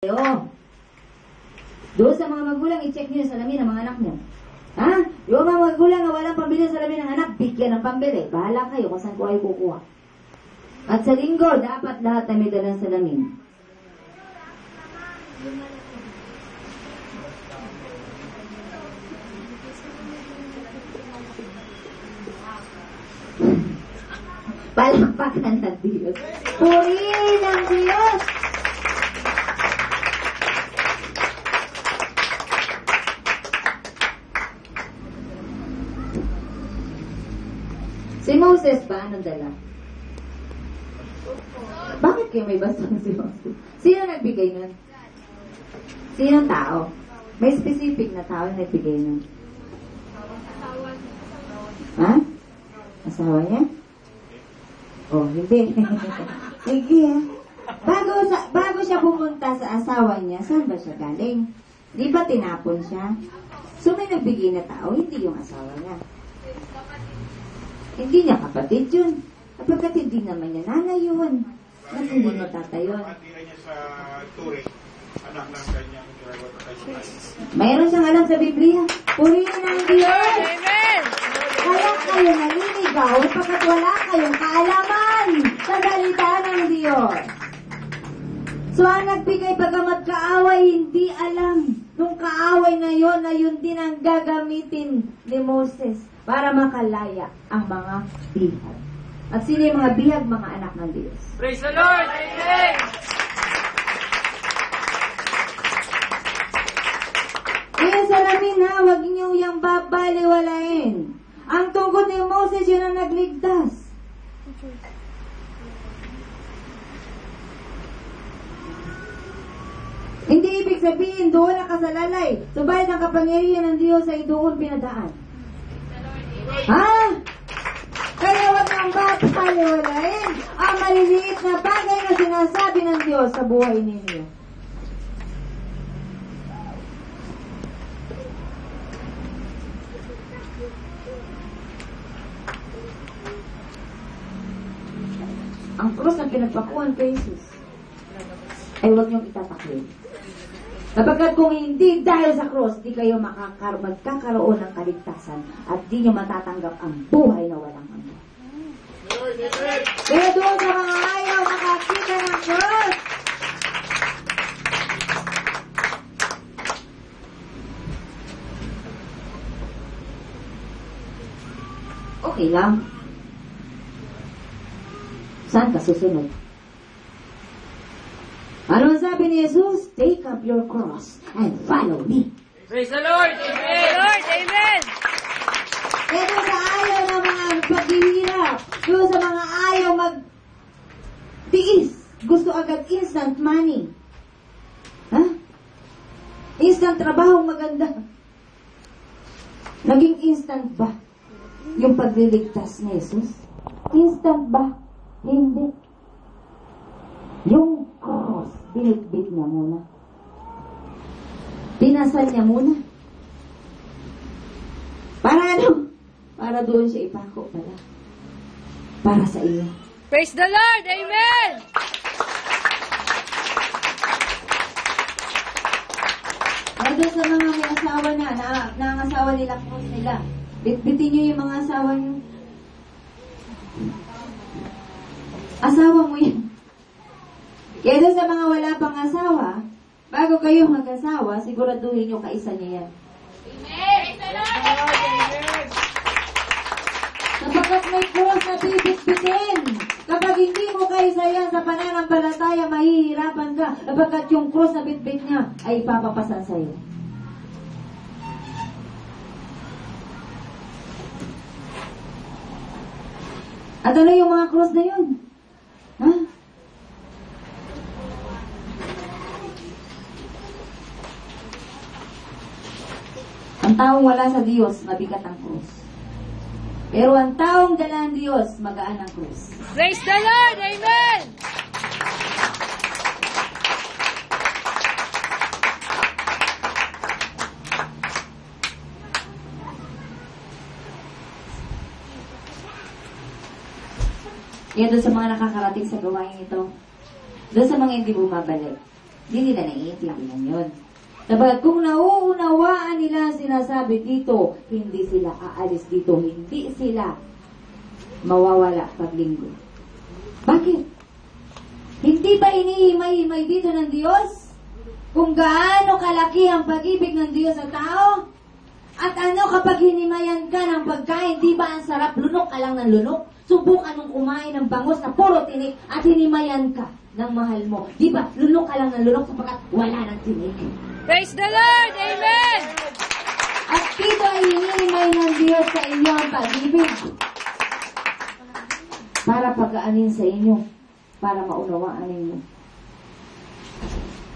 Doon sa mga magulang, i-check nyo yung salamin ng mga anak nyo. Ha? Yung mga magulang na walang pambili ng salamin ng anak, bigyan ng pambili. Bahala kayo kung saan ko ay kukuha. At sa linggo, dapat lahat na may dalang salamin. Palakpakan ng Diyos. Purihin ang Diyos! Si Moses ba? Anong dala? Bakit kayo may bastong si Moses? Sino nagbigay nun? Sino tao? May specific na tao na nagbigay nun. Ha? Asawa niya? Oh, hindi. Sige. Bago siya pumunta sa asawa niya, saan ba siya galing? Di ba tinapon siya? So may nagbigay na tao, hindi yung asawa niya. Hindi niya kapatid yun. Kapagkat hindi naman niya nanay yun. At hindi niya tatay yun. Niya sa Turing, anak ng kanyang mayroon siyang alam sa Biblia. Purihin ang Diyos! Amen! Kaya kayo naliligaw pagkat wala kayong kaalaman sa salita ng Diyos. So ang nagbigay pagamat kaaway, hindi alam. Nung kaaway na yun din ang gagamitin ni Moses para makalaya ang mga bihag. At sino yung mga bihag? Mga anak ng Diyos. Praise the Lord! Amen! Kaya salamin ha, huwag niyo yung babaliwalain. Ang tungkol ni Moses, yun ang nagligtas. Hindi ibig sabihin, doon nakasalalay. Subalit ang kapangyarihan ng Diyos ay doon pinadaan. Ha? Kaya wag nang babaliwalain ang maliliit na bagay na sinasabi ng Diyos sa buhay ninyo. Ang krus na pinagpakuhan kay Jesus ay huwag niyong itatakwil. Kapagkat kung hindi dahil sa krus, di kayo magkakaroon ng kaligtasan at di niyo matatanggap ang buhay na walang hanggan. Kaya doon sa mga ayaw makakita ng krus, okay lang. Saan ka susunod? Ano sabi ni Jesus? Take up your cross and follow me. Praise the Lord! Amen! Lord! Amen! Kaya doon sa ayaw ng mga paghihirap, doon sa mga ayaw magtiis, gusto agad instant money. Ha? Instant trabaho maganda. Naging instant ba yung pagliligtas ni Jesus? Instant ba? Hindi. Yung cross, binitbit niya muna. Pinasal niya muna. Para ano? Para doon siya ipako pala. Para sa iyo. Praise the Lord! Amen! Ay doon sa mga may asawa na ang asawa nila, cross nila. Bitbitin niyo yung mga asawa niyo. Asawa mo yan. Kaya doon sa mga wala pang asawa, bago kayo mag-asawa, siguraduhin nyo kaisa niya yan. Amen! Sapagkat may cross na bibit-bitin. Kapag hindi mo kaisa yan sa pananampalataya, mahihirapan ka. Sapagkat yung cross na bitbit niya ay ipapapasan sa'yo. At ano yung mga cross na yun? Ha? Ang taong wala sa Diyos, mabigat ang krus. Pero ang taong dala ng Diyos, magaan ang krus. Praise the Lord! Amen! Kaya doon sa mga nakakarating sa gawain ito, doon sa mga hindi bumabalik, Hindi nila naiintindihan yun. Sabagat kung nauunawaan nila ang sinasabi dito, hindi sila aalis dito, hindi sila mawawala paglinggo. Bakit? Hindi ba inihimay-himay dito ng Diyos? Kung gaano kalaki ang pag-ibig ng Diyos sa tao? At ano kapag hinimayan ka ng pagkain, di ba ang sarap, lunok ka lang ng lunok? Subukan mong kumain ng bangus na puro tinik at hinimayan ka ng mahal mo. Di ba, lunok ka lang ng lunok sapagkat wala ng tinik. Praise the Lord! Amen! At dito ay hinihimay ng Diyos sa inyo ang pag-ibig. Para pagkaanin sa inyo. Para maunawaan ninyo.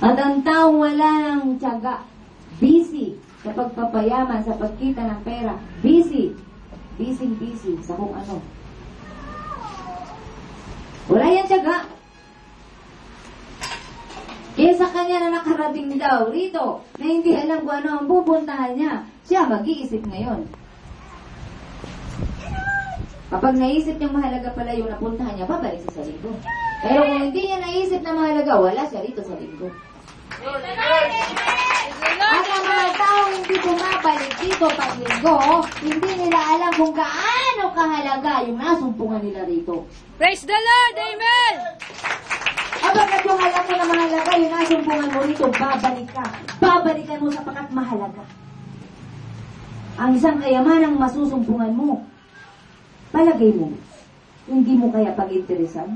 At ang taong wala ng tiyaga, busy sa pagpapayaman, sa pagkita ng pera, busy sa kung ano. Wala yan tiyaga. Kaya sa kanya na nakarating daw rito, na hindi alam kung ano ang pupuntahan niya, siya mag-iisip ngayon. Kapag naisip niyang mahalaga pala yung napuntahan niya, babalik siya sa linggo. Pero kung hindi niya naisip na mahalaga, wala siya rito sa linggo. At ang mga taong hindi bumabalik dito pag linggo, hindi nila alam kung gaano kahalaga yung nasumpungan nila rito. Praise the Lord! Amen! Kapag yung alam mo na mahalaga, yung nasumpungan mo rito, babalik ka. Babalikan mo sapagkat mahalaga. Ang isang kayamanang masusumpungan mo, palagay mo, hindi mo kaya pag-interesan?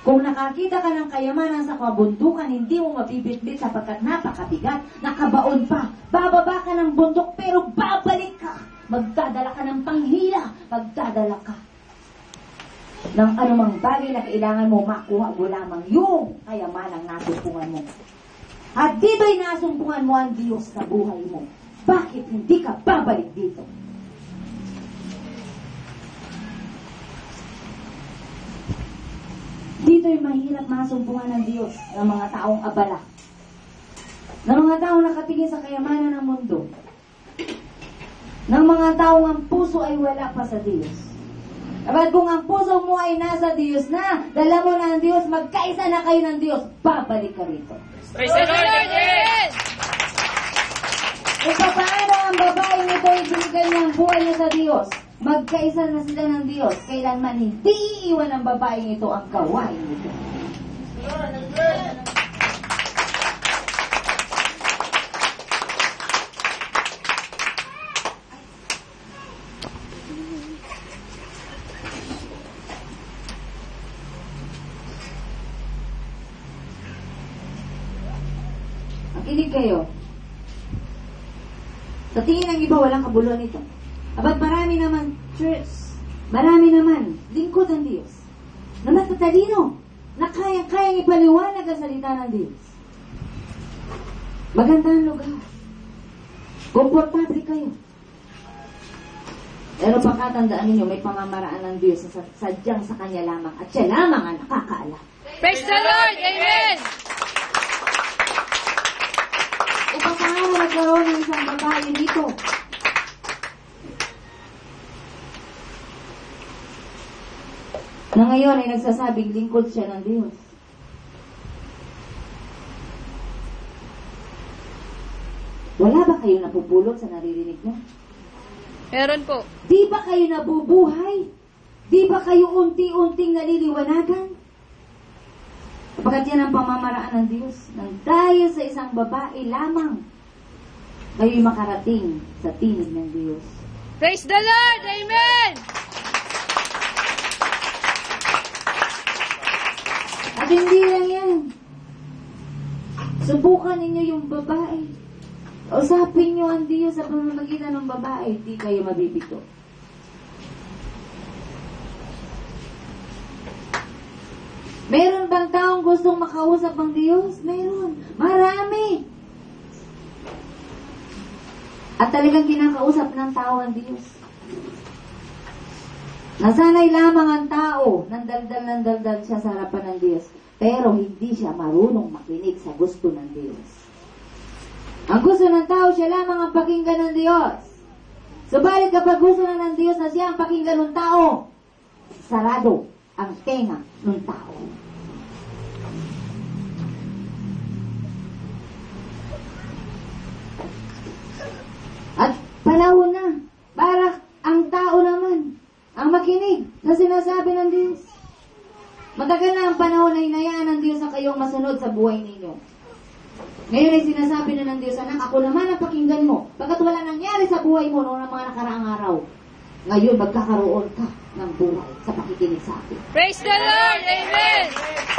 Kung nakakita ka ng kayamanan sa kabundukan, hindi mo mabibitbit sapagkat napakabigat, nakabaon pa. Bababa ka ng bundok pero babalik ka. Magdadala ka ng panghila, magdadala ka ng anumang bagay na kailangan mo makuha mo lamang yung kayamanang nasumpungan mo. At dito'y nasumpungan mo ang Diyos sa buhay mo. Bakit hindi ka babalik dito? Dito'y mahirap masumpungan ng Diyos ng mga taong abala. Ng mga taong nakatingin sa kayamanan ng mundo. Ng mga taong ang puso ay wala pa sa Diyos. Kapag kung ang puso mo ay nasa Diyos na, dala mo na ang Diyos, magkaisa na kayo ng Diyos, babalik ka rito. Praise the Lord! Amen! Kung paano ang babae nito ay binigay niya ang buhay niya sa Diyos, magkaisa na sila ng Diyos, kailanman hindi iiwan ng babaeng ito ang gawain nito. Makinig kayo. Sa tingin ng iba, walang kabuluhan ito. Abat marami naman church, marami naman lingkod ng Diyos na matatalino, na kayang ipaliwanag ang salita ng Diyos. Magandang lugar. Komportable kayo. Pero pagkatandaan ninyo, may pamamaraan ng Diyos na sadyang sa Kanya lamang at siya lamang ang nakakaalam. Praise the Lord! Amen! Kung paano nagkaroon ng isang babae dito, na ngayon ay nagsasabing lingkod siya ng Diyos. Wala ba kayo napupulot sa naririnig niya? Meron po. Di ba kayo nabubuhay? Di ba kayo unti-unting naliliwanagan? Kapagkat yan ang pamamaraan ng Diyos. Nang dahil sa isang babae lamang, kayo'y makarating sa tinig ng Diyos. Praise the Lord! Amen! At hindi lang yan. Subukan ninyo yung babae. Usapin nyo ang Diyos sa pamamagitan ng babae. Di kayo mabibito. Meron bang taong gustong makausap ang Diyos? Meron. Marami. At talagang kinakausap ng tao ang Diyos. Nasanay lamang ang tao ng daldal siya sa harapan ng Diyos. Pero hindi siya marunong makinig sa gusto ng Diyos. Ang gusto ng tao, siya lamang ang pakinggan ng Diyos. Subalit kapag gusto na ng Diyos na siya ang pakinggan ng tao, sarado ang tenga ng tao. Sa sinasabi ng Diyos. Matagal na ang panahon na hinayaan ng Diyos na kayong masunod sa buhay ninyo. Ngayon ay sinasabi na ng Diyos, anak, ako naman ang pakinggan mo. Pagkat wala nangyari sa buhay mo noong mga nakaraang araw. Ngayon, magkakaroon ka ng buhay sa pakikinig sa akin. Praise the Lord! Amen!